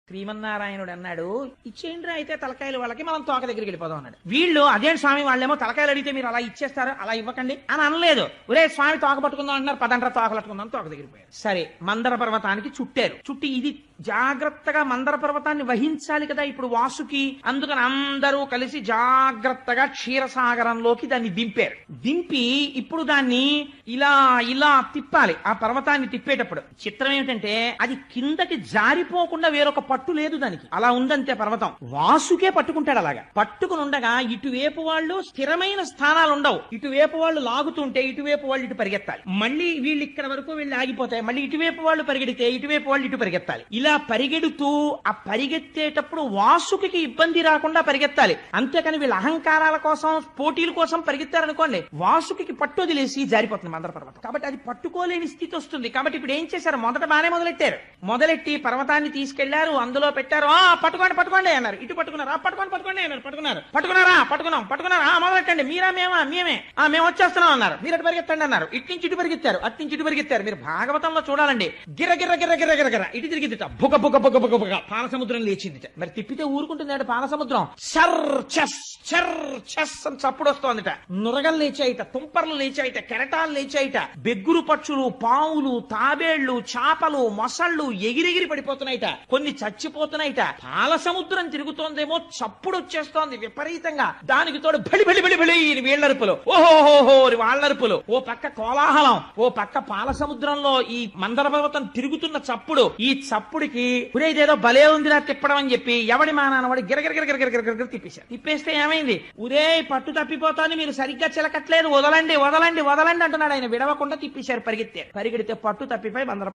శ్రీమన్నారాయణుడు అన్నాడు, ఇచ్చేయండిరా అయితే తలకాయలు వాళ్ళకి, మనం తోక దగ్గరికి వెళ్ళిపోదాం అన్నాడు. వీళ్ళు అదే స్వామి, వాళ్ళేమో తలకాయలు అడిగితే మీరు అలా ఇచ్చేస్తారు, అలా ఇవ్వకండి అని అనలేదు. ఒరే స్వామి తోక పట్టుకుందాం అంటున్నారు, పదండ్రా తోకలు పట్టుకుందాం, తోక దగ్గరికి పోయారు. సరే మందర పర్వతానికి చుట్టారు. చుట్టి ఇది జాగ్రత్తగా మందర పర్వతాన్ని వహించాలి కదా ఇప్పుడు వాసుకి, అందుకని అందరూ కలిసి జాగ్రత్తగా క్షీరసాగరంలోకి దాన్ని దింపారు. దింపి ఇప్పుడు దాన్ని ఇలా ఇలా తిప్పాలి. ఆ పర్వతాన్ని తిప్పేటప్పుడు చిత్రం ఏమిటంటే అది కిందకి జారిపోకుండా వేరొక పట్టు లేదు దానికి, అలా ఉందంతే పర్వతం. వాసుకే పట్టుకుంటాడు. అలాగా పట్టుకుని ఉండగా ఇటువైపు వాళ్ళు స్థిరమైన స్థానాలు ఉండవు, ఇటువైపు వాళ్ళు లాగుతుంటే ఇటువైపు వాళ్ళు ఇటు పరిగెత్తాలి, మళ్ళీ వీళ్ళు ఇక్కడ వరకు వీళ్ళు ఆగిపోతాయి, మళ్ళీ ఇటువైపు వాళ్ళు పరిగెడితే ఇటువైపు వాళ్ళు ఇటు పరిగెత్తాలి. ఇలా పరిగెడుతూ ఆ పరిగెత్తేటప్పుడు వాసుకి ఇబ్బంది రాకుండా పరిగెత్తాలి. అంతేకాని వీళ్ళ అహంకారాల కోసం పోటీల కోసం పరిగెత్తారనుకోండి, వాసుకి పట్టు వదిలేసి జారిపోతుంది మందర పర్వతం. కాబట్టి అది పట్టుకోలేని స్థితి వస్తుంది. కాబట్టి ఇప్పుడు ఏం చేశారు, మొదట బానే మొదలెట్టి పర్వతాన్ని తీసుకెళ్లారు, అందులో పెట్టారు. పట్టుకోండి పట్టుకోండి అన్నారు, ఇటు పట్టుకున్నారు, పట్టుకోండి అన్నారు, పట్టుకున్నారా మొదలెట్టండి, మీరా మేమే మేము వచ్చేస్తున్నాం అన్నారు, మీరు అటు పరిగెత్తండి అన్నారు, ఇటు నుంచి ఇటు పరిగెత్తారు, అటు నుంచి ఇటు పరిగెత్తారు. మీరు భాగవతంలో చూడాలండి, గిర్ర గిర్ర గిర్ర గిర్ర గిర్ర గిర్ర ఇటు తిరిగిద్దిట, బుగ బుగ బుగ బుగ బుగ పాలసముద్రం లేచిందిట. మరి తిప్పితే ఊరుకుంటుంది పాలసముద్రం. చర్ చెస్ అని చప్పుడు వస్తోందిట, నురగలు లేచాయిట, తుంపర్లు లేచాయిట, కెరటాలు లేచాయిట, బెగ్గురు పక్షులు, పావులు, తాబేళ్లు, చాపలు, మొసళ్ళు ఎగిరెగిరి పడిపోతున్నాయిట, కొన్ని చచ్చిపోతున్నాయిట. పాలసముద్రం తిరుగుతోందేమో, చప్పుడు వచ్చేస్తోంది విపరీతంగా. దానికి తోడు బలి బలి బలి బలి వీళ్లరుపులు, ఓహోహోహో వాళ్ళరుపులు, ఓ పక్క కోలాహలం, ఓ పక్క పాలసముద్రంలో ఈ మందర పర్వతం తిరుగుతున్న చప్పుడు. ఈ చప్పుడికి ఉరేదేదో భలే ఉందిరా తిప్పడం అని చెప్పి ఎవడి మానానవాడు గిరగిర తిప్పేస్తే ఏమైంది, ఉరే పట్టు తప్పిపోతాను, మీరు సరిగ్గా చిలకట్లేదు, వదలండి వదలండి వదలండి అంటున్నాడు. ఆయన విడవకుండా తిప్పేశారు, పరిగెడితే పట్టు తప్పిపోయి మందర